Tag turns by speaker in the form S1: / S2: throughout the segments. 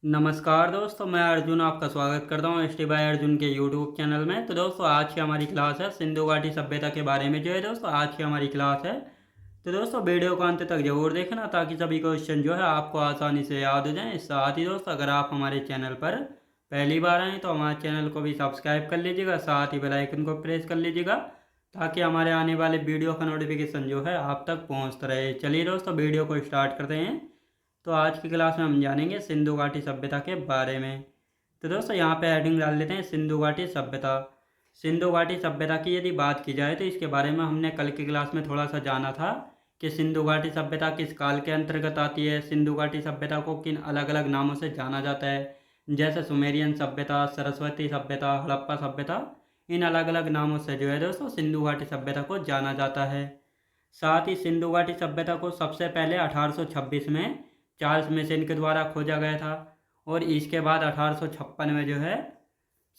S1: नमस्कार दोस्तों, मैं अर्जुन आपका स्वागत करता हूँ एस टी बाय अर्जुन के यूट्यूब चैनल में। तो दोस्तों आज की हमारी क्लास है सिंधु घाटी सभ्यता के बारे में। जो है दोस्तों आज की हमारी क्लास है, तो दोस्तों वीडियो को अंत तक जरूर देखना ताकि सभी क्वेश्चन जो है आपको आसानी से याद हो जाएं। साथ ही दोस्तों अगर आप हमारे चैनल पर पहली बार आएँ तो हमारे चैनल को भी सब्सक्राइब कर लीजिएगा, साथ ही बेल आइकन को प्रेस कर लीजिएगा ताकि हमारे आने वाले वीडियो का नोटिफिकेशन जो है आप तक पहुँचता रहे। चलिए दोस्तों वीडियो को स्टार्ट करते हैं। तो आज की क्लास में हम जानेंगे सिंधु घाटी सभ्यता के बारे में। तो दोस्तों यहाँ पे हेडिंग डाल लेते हैं सिंधु घाटी सभ्यता। सिंधु घाटी सभ्यता की यदि बात की जाए तो इसके बारे में हमने कल की क्लास में थोड़ा सा जाना था कि सिंधु घाटी सभ्यता किस काल के अंतर्गत आती है, सिंधु घाटी सभ्यता को किन अलग अलग नामों से जाना जाता है, जैसे सुमेरियन सभ्यता, सरस्वती सभ्यता, हड़प्पा सभ्यता। इन अलग अलग नामों से जो है दोस्तों सिंधु घाटी सभ्यता को जाना जाता है। साथ ही सिंधु घाटी सभ्यता को सबसे पहले 1826 में चार्ल्स मेसन के द्वारा खोजा गया था और इसके बाद 1856 में जो है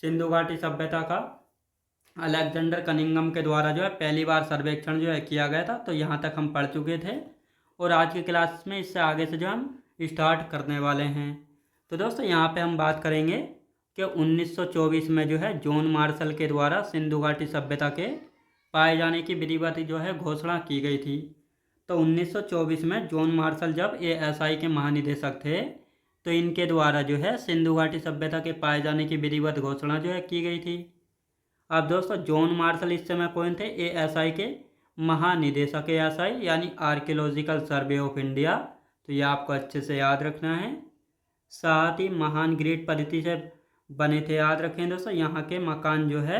S1: सिंधु घाटी सभ्यता का अलेक्जेंडर कनिंघम के द्वारा जो है पहली बार सर्वेक्षण जो है किया गया था। तो यहाँ तक हम पढ़ चुके थे और आज की क्लास में इससे आगे से जो हम स्टार्ट करने वाले हैं। तो दोस्तों यहाँ पे हम बात करेंगे कि 1924 में जो है जॉन मार्शल के द्वारा सिंधु घाटी सभ्यता के पाए जाने की विधिवत जो है घोषणा की गई थी। तो 1924 में जॉन मार्शल जब एएसआई के महानिदेशक थे तो इनके द्वारा जो है सिंधु घाटी सभ्यता के पाए जाने की विधिवत घोषणा जो है की गई थी। अब दोस्तों जॉन मार्शल इस समय कौन थे? एएसआई के महानिदेशक, एएसआई यानी आर्कियोलॉजिकल सर्वे ऑफ इंडिया। तो ये आपको अच्छे से याद रखना है। साथ ही महान ग्रिड पद्धति से बने थे, याद रखें दोस्तों। यहाँ के मकान जो है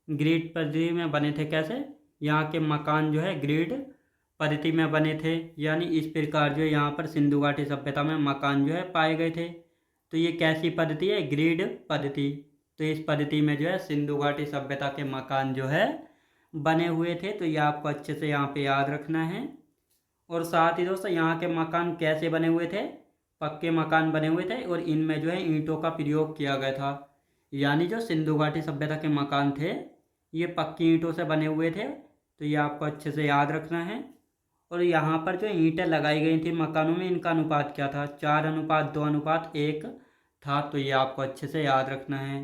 S1: ग्रिड पद्धति में बने थे। कैसे? यहाँ के मकान जो है ग्रिड पद्धति में बने थे, यानी इस प्रकार जो यहाँ पर सिंधु घाटी सभ्यता में मकान जो है पाए गए थे। तो ये कैसी पद्धति है? ग्रिड पद्धति। तो इस पद्धति में जो है सिंधु घाटी सभ्यता के मकान जो है बने हुए थे। तो ये आपको अच्छे से यहाँ पे याद रखना है। और साथ ही दोस्तों यहाँ के मकान कैसे बने हुए थे? पक्के मकान बने हुए थे और इनमें जो है ईंटों का प्रयोग किया गया था। यानी जो सिंधु घाटी सभ्यता के मकान थे ये पक्की ईंटों से बने हुए थे। तो ये आपको अच्छे से याद रखना है। और यहाँ पर जो ईंटें लगाई गई थी मकानों में, इनका अनुपात क्या था? 4:2:1 था। तो ये आपको अच्छे से याद रखना है।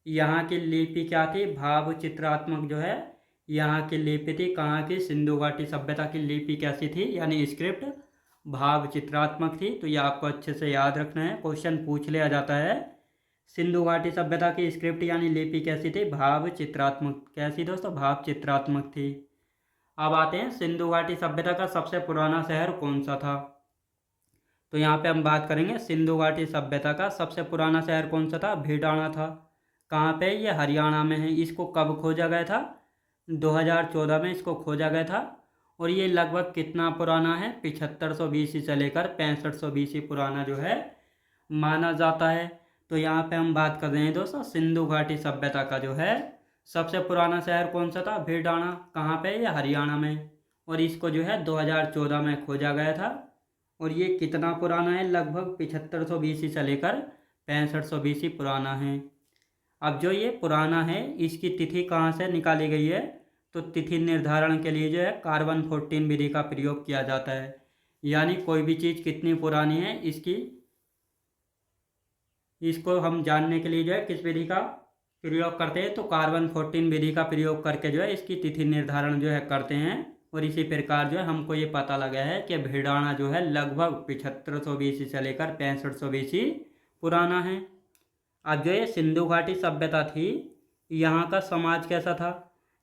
S1: यहाँ की लिपि क्या थी? भाव चित्रात्मक जो है यहाँ की लिपि थी। कहाँ की? सिंधु घाटी सभ्यता की लिपि कैसी थी? यानी स्क्रिप्ट भाव चित्रात्मक थी। तो ये आपको अच्छे से याद रखना है, क्वेश्चन पूछ लिया जाता है। सिंधु घाटी सभ्यता की स्क्रिप्ट यानी लिपि कैसी थी? भाव चित्रात्मक। कैसी दोस्तों? भाव चित्रात्मक थी। अब आते हैं सिंधु घाटी सभ्यता का सबसे पुराना शहर कौन सा था। तो यहाँ पे हम बात करेंगे सिंधु घाटी सभ्यता का सबसे पुराना शहर कौन सा था? भीडाणा था। कहाँ पे? ये हरियाणा में है। इसको कब खोजा गया था? 2014 में इसको खोजा गया था। और ये लगभग कितना पुराना है? 7500 BC से लेकर 6500 BC पुराना जो है माना जाता है। तो यहाँ पे हम बात कर रहे हैं दोस्तों सिंधु घाटी सभ्यता का जो है सबसे पुराना शहर कौन सा था? भीडाणा। कहाँ पे? ये हरियाणा में। और इसको जो है 2014 में खोजा गया था। और ये कितना पुराना है? लगभग 7500 BC से लेकर 6500 BC पुराना है। अब जो ये पुराना है इसकी तिथि कहाँ से निकाली गई है? तो तिथि निर्धारण के लिए जो है कार्बन 14 विधि का प्रयोग किया जाता है। यानी कोई भी चीज़ कितनी पुरानी है इसको हम जानने के लिए जो है किस विधि का प्रयोग करते हैं? तो कार्बन 14 विधि का प्रयोग करके जो है इसकी तिथि निर्धारण जो है करते हैं। और इसी प्रकार जो है हमको ये पता लगा है कि भीडाणा जो है लगभग 7500 BC से लेकर 6500 BC पुराना है। अब जो ये सिंधु घाटी सभ्यता थी यहाँ का समाज कैसा था?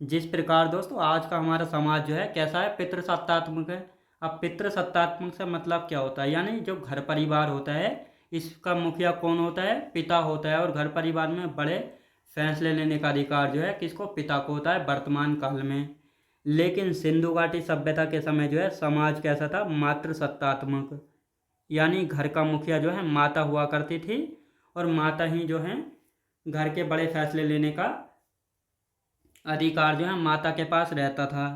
S1: जिस प्रकार दोस्तों आज का हमारा समाज जो है कैसा है? पितृसत्तात्मक है। अब पितृसत्तात्मक से मतलब क्या होता है? यानी जो घर परिवार होता है इसका मुखिया कौन होता है? पिता होता है। और घर परिवार में बड़े फैसले लेने का अधिकार जो है किसको? पिता को होता है वर्तमान काल में। लेकिन सिंधु घाटी सभ्यता के समय जो है समाज कैसा था? मातृसत्तात्मक। यानी घर का मुखिया जो है माता हुआ करती थी और माता ही जो है घर के बड़े फैसले लेने का अधिकार जो है माता के पास रहता था।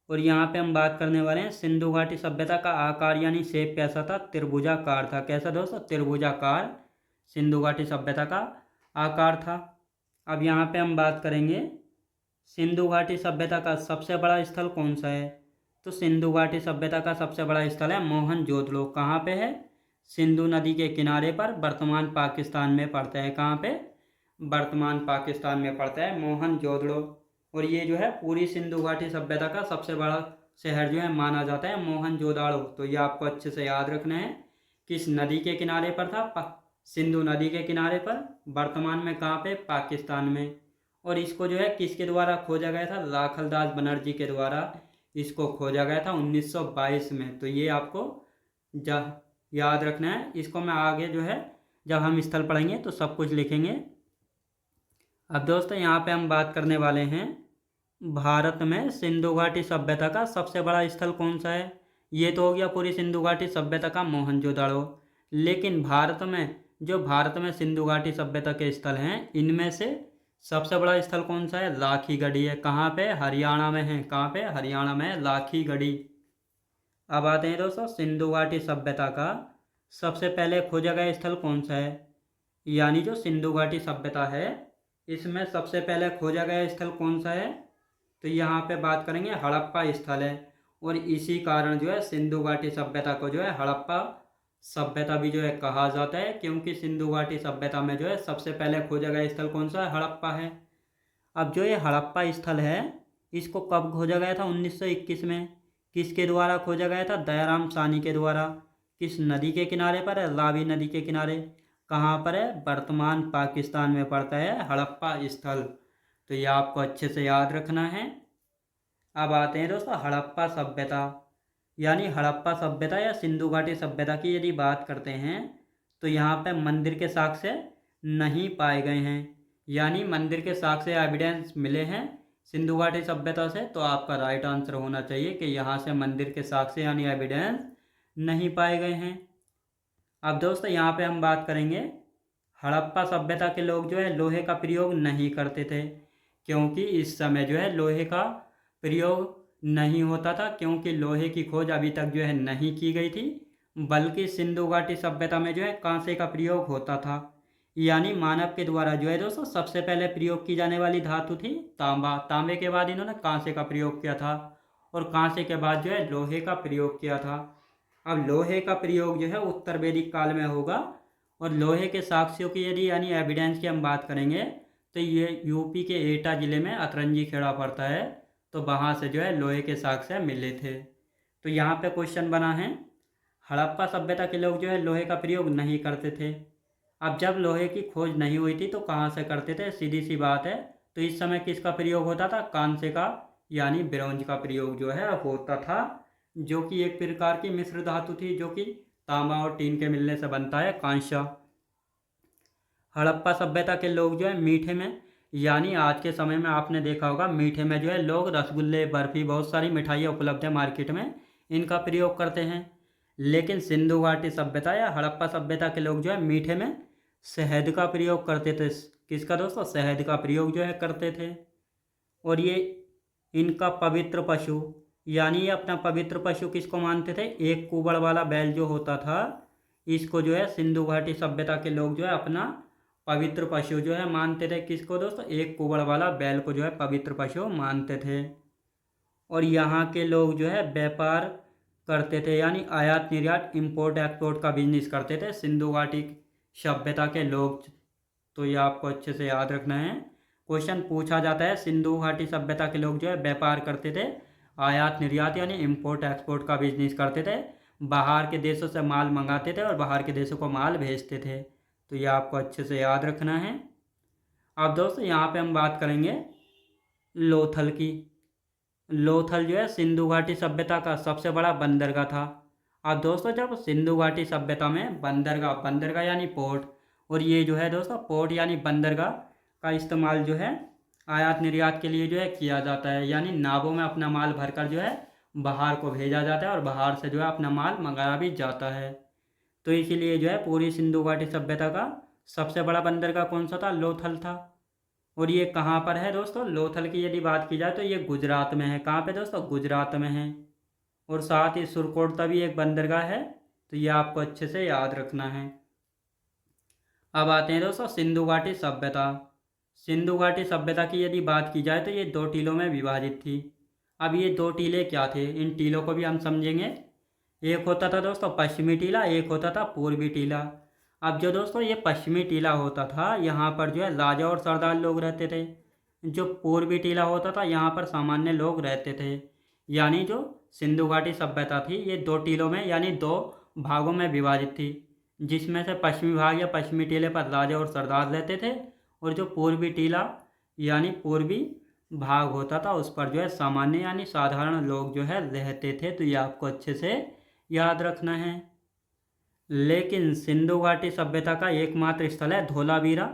S1: और यहाँ पे हम बात करने वाले हैं सिंधु घाटी सभ्यता का आकार यानी शेप कैसा था? त्रिभुजाकार था। कैसा दोस्तों? त्रिभुजाकार सिंधु घाटी सभ्यता का आकार था। अब यहाँ पे हम बात करेंगे सिंधु घाटी सभ्यता का सबसे बड़ा स्थल कौन सा है? तो सिंधु घाटी सभ्यता का सबसे बड़ा स्थल है मोहनजोदड़ो। कहाँ पे है? सिंधु नदी के किनारे पर वर्तमान पाकिस्तान में पड़ता है। कहाँ पे? वर्तमान पाकिस्तान में पड़ता है मोहनजोदड़ो। और ये जो है पूरी सिंधु घाटी सभ्यता का सबसे बड़ा शहर जो है माना जाता है मोहनजोदड़ो। तो ये आपको अच्छे से याद रखना है। किस नदी के किनारे पर था? सिंधु नदी के किनारे पर। वर्तमान में कहाँ पे? पाकिस्तान में। और इसको जो है किसके द्वारा खोजा गया था? राखलदास बनर्जी के द्वारा इसको खोजा गया था 1922 में। तो ये आपको याद रखना है। इसको मैं आगे जो है जब हम स्थल पढ़ेंगे तो सब कुछ लिखेंगे। अब दोस्तों यहाँ पे हम बात करने वाले हैं भारत में सिंधु घाटी सभ्यता का सबसे बड़ा स्थल कौन सा है। ये तो हो गया पूरी सिंधु घाटी सभ्यता का मोहनजोदड़ो। लेकिन भारत में सिंधु घाटी सभ्यता के स्थल हैं, इनमें से सबसे बड़ा स्थल कौन सा है? लाखी गढ़ी है। कहाँ पे? हरियाणा में है। कहाँ पे? हरियाणा में है लाखी गढ़ी। अब आते हैं दोस्तों सिंधु घाटी सभ्यता का सबसे पहले खोजा गया स्थल कौन सा है। यानी जो सिंधु घाटी सभ्यता है इसमें सबसे पहले खोजा गया स्थल कौन सा है? तो यहाँ पे बात करेंगे हड़प्पा स्थल है। और इसी कारण जो है सिंधु घाटी सभ्यता को जो है हड़प्पा सभ्यता भी जो है कहा जाता है, क्योंकि सिंधु घाटी सभ्यता में जो है सबसे पहले खोजा गया स्थल कौन सा है? हड़प्पा है। अब जो ये हड़प्पा स्थल है इसको कब खोजा गया था? 1921 में। किसके द्वारा खोजा गया था? दयाराम साहनी के द्वारा। किस नदी के किनारे पर है? रावी नदी के किनारे। कहाँ पर है? वर्तमान पाकिस्तान में पड़ता है हड़प्पा स्थल। तो ये आपको अच्छे से याद रखना है। अब आते हैं दोस्तों हड़प्पा सभ्यता। यानी हड़प्पा सभ्यता या सिंधु घाटी सभ्यता की यदि बात करते हैं तो यहाँ पे मंदिर के साक्ष्य नहीं पाए गए हैं। यानी मंदिर के साक्ष्य एविडेंस मिले हैं सिंधु घाटी सभ्यता से, तो आपका राइट आंसर होना चाहिए कि यहाँ से मंदिर के साक्ष्य यानी एविडेंस नहीं पाए गए हैं। अब दोस्तों यहाँ पे हम बात करेंगे हड़प्पा सभ्यता के लोग जो है लोहे का प्रयोग नहीं करते थे, क्योंकि इस समय जो है लोहे का प्रयोग नहीं होता था, क्योंकि लोहे की खोज अभी तक जो है नहीं की गई थी। बल्कि सिंधु घाटी सभ्यता में जो है कांसे का प्रयोग होता था। यानी मानव के द्वारा जो है दोस्तों सबसे पहले प्रयोग की जाने वाली धातु थी तांबा। तांबे के बाद इन्होंने कांसे का प्रयोग किया था और कांसे के बाद जो है लोहे का प्रयोग किया था। अब लोहे का प्रयोग जो है उत्तर वैदिक काल में होगा। और लोहे के साक्ष्यों की यदि यानी एविडेंस की हम बात करेंगे तो ये यूपी के एटा ज़िले में अतरंजी खेड़ा पड़ता है, तो वहाँ से जो है लोहे के साक्ष्य मिले थे। तो यहाँ पे क्वेश्चन बना है हड़प्पा सभ्यता के लोग जो है लोहे का प्रयोग नहीं करते थे। अब जब लोहे की खोज नहीं हुई थी तो कहाँ से करते थे? सीधी सी बात है। तो इस समय किसका प्रयोग होता था? कांसे का यानी ब्रोंज का प्रयोग जो है होता था, जो कि एक प्रकार की मिश्र धातु थी जो कि तांबा और टीन के मिलने से बनता है कांसा। हड़प्पा सभ्यता के लोग जो है मीठे में यानी आज के समय में आपने देखा होगा मीठे में जो है लोग रसगुल्ले, बर्फ़ी, बहुत सारी मिठाइयाँ उपलब्ध है मार्केट में, इनका प्रयोग करते हैं। लेकिन सिंधु घाटी सभ्यता या हड़प्पा सभ्यता के लोग जो है मीठे में शहद का प्रयोग करते थे। किसका दोस्तों? शहद का प्रयोग जो है करते थे। और ये इनका पवित्र पशु यानी ये अपना पवित्र पशु किसको मानते थे? एक कुबड़ वाला बैल जो होता था, इसको जो है सिंधु घाटी सभ्यता के लोग जो है अपना पवित्र पशु जो है मानते थे। किसको दोस्तों? एक कुबड़ वाला बैल को जो है पवित्र पशु मानते थे। और यहाँ के लोग जो है व्यापार करते थे, यानी आयात निर्यात, इंपोर्ट एक्सपोर्ट का बिजनेस करते थे सिंधु घाटी सभ्यता के लोग। तो ये आपको अच्छे से याद रखना है। क्वेश्चन पूछा जाता है सिंधु घाटी सभ्यता के लोग जो है व्यापार करते थे, आयात निर्यात यानी इंपोर्ट एक्सपोर्ट का बिजनेस करते थे, बाहर के देशों से माल मंगाते थे और बाहर के देशों को माल भेजते थे। तो ये आपको अच्छे से याद रखना है। अब दोस्तों यहाँ पे हम बात करेंगे लोथल की। लोथल जो है सिंधु घाटी सभ्यता का सबसे बड़ा बंदरगाह था। अब दोस्तों जब सिंधु घाटी सभ्यता में बंदरगाह यानी पोर्ट, और ये जो है दोस्तों पोर्ट यानी बंदरगाह का इस्तेमाल जो है आयात निर्यात के लिए जो है किया जाता है। यानी नावों में अपना माल भरकर जो है बाहर को भेजा जाता है और बाहर से जो है अपना माल मंगाया भी जाता है। तो इसीलिए जो है पूरी सिंधु घाटी सभ्यता का सबसे बड़ा बंदरगाह कौन सा था? लोथल था। और ये कहाँ पर है दोस्तों? लोथल की यदि बात की जाए तो ये गुजरात में है। कहाँ पे दोस्तों? गुजरात में है। और साथ ही सुरकोटता भी एक बंदरगाह है। तो ये आपको अच्छे से याद रखना है। अब आते हैं दोस्तों सिंधु घाटी सभ्यता। सिंधु घाटी सभ्यता की यदि बात की जाए तो ये 2 टीलों में विभाजित थी। अब ये 2 टीले क्या थे? इन टीलों को भी हम समझेंगे। एक होता था दोस्तों पश्चिमी टीला, एक होता था पूर्वी टीला। अब जो दोस्तों ये पश्चिमी टीला होता था, यहाँ पर जो है राजा और सरदार लोग रहते थे। जो पूर्वी टीला होता था, यहाँ पर सामान्य लोग रहते थे। यानी जो सिंधु घाटी सभ्यता थी, ये दो टीलों में यानी दो भागों में विभाजित थी, जिसमें से पश्चिमी भाग या पश्चिमी टीले पर राजा और सरदार रहते थे, और जो पूर्वी टीला यानी पूर्वी भाग होता था, उस पर जो है सामान्य यानी साधारण लोग जो है रहते थे। तो ये आपको अच्छे से याद रखना है। लेकिन सिंधु घाटी सभ्यता का एकमात्र स्थल है धोलावीरा,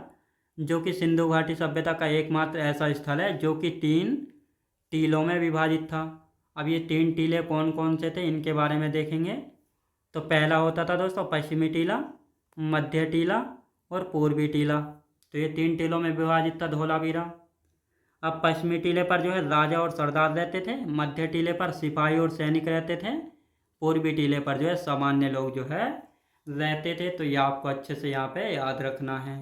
S1: जो कि सिंधु घाटी सभ्यता का एकमात्र ऐसा स्थल है जो कि 3 टीलों में विभाजित था। अब ये 3 टीले कौन कौन से थे, इनके बारे में देखेंगे। तो पहला होता था दोस्तों पश्चिमी टीला, मध्य टीला और पूर्वी टीला। तो ये 3 टीलों में विभाजित था धोलावीरा। अब पश्चिमी टीले पर जो है राजा और सरदार रहते थे, मध्य टीले पर सिपाही और सैनिक रहते थे, पूर्वी टीले पर जो है सामान्य लोग जो है रहते थे। तो ये आपको अच्छे से यहाँ पे याद रखना है।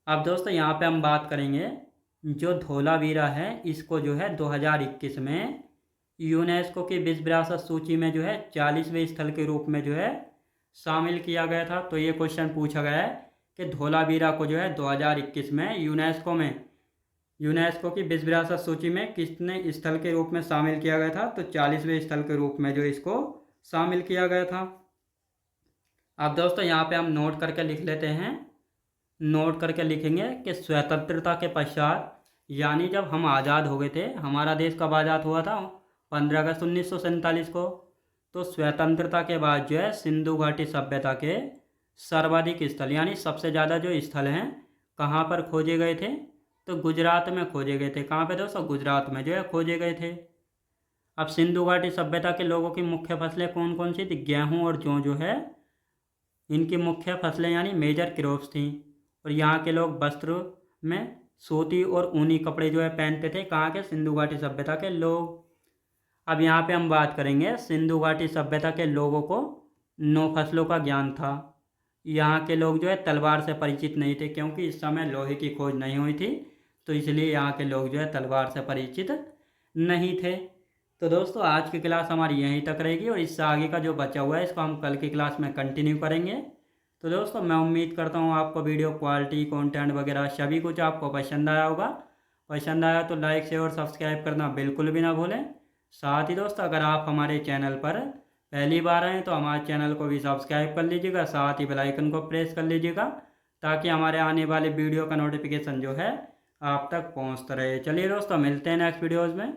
S1: अब दोस्तों यहाँ पे हम बात करेंगे, जो धोलावीरा है इसको जो है 2021 में यूनेस्को की विश्व विरासत सूची में जो है 40वें स्थल के रूप में जो है शामिल किया गया था। तो ये क्वेश्चन पूछा गया है कि धोलावीरा को जो है 2021 में यूनेस्को की विश्व विरासत सूची में कितने स्थल के रूप में शामिल किया गया था। तो 40वें स्थल के रूप में जो इसको शामिल किया गया था। अब दोस्तों यहाँ पे हम नोट करके लिख लेते हैं। नोट करके लिखेंगे कि स्वतंत्रता के पश्चात, यानी जब हम आज़ाद हो गए थे, हमारा देश कब आज़ाद हुआ था, 15 अगस्त 1947 को। तो स्वतंत्रता के बाद जो है सिंधु घाटी सभ्यता के सर्वाधिक स्थल यानी सबसे ज़्यादा जो स्थल हैं कहाँ पर खोजे गए थे, तो गुजरात में खोजे गए थे। कहाँ पे दोस्तों, गुजरात में जो है खोजे गए थे। अब सिंधु घाटी सभ्यता के लोगों की मुख्य फसलें कौन कौन सी थी, गेहूँ और जौ जो है इनकी मुख्य फसलें यानी मेजर क्रॉप्स थी। और यहाँ के लोग वस्त्र में सूती और ऊनी कपड़े जो है पहनते थे। कहाँ के, सिंधु घाटी सभ्यता के लोग। अब यहाँ पे हम बात करेंगे, सिंधु घाटी सभ्यता के लोगों को 9 फसलों का ज्ञान था। यहाँ के लोग जो है तलवार से परिचित नहीं थे, क्योंकि इस समय लोहे की खोज नहीं हुई थी, तो इसलिए यहाँ के लोग जो है तलवार से परिचित नहीं थे। तो दोस्तों आज की क्लास हमारी यहीं तक रहेगी, और इससे आगे का जो बचा हुआ है इसको हम कल की क्लास में कंटिन्यू करेंगे। तो दोस्तों मैं उम्मीद करता हूँ आपको वीडियो क्वालिटी, कंटेंट वगैरह सभी कुछ आपको पसंद आया होगा। पसंद आया तो लाइक शेयर और सब्सक्राइब करना बिल्कुल भी ना भूलें। साथ ही दोस्तों अगर आप हमारे चैनल पर पहली बार आए तो हमारे चैनल को भी सब्सक्राइब कर लीजिएगा, साथ ही बेल आइकन को प्रेस कर लीजिएगा, ताकि हमारे आने वाले वीडियो का नोटिफिकेशन जो है आप तक पहुंचता रहे। चलिए दोस्तों मिलते हैं नेक्स्ट वीडियोज़ में।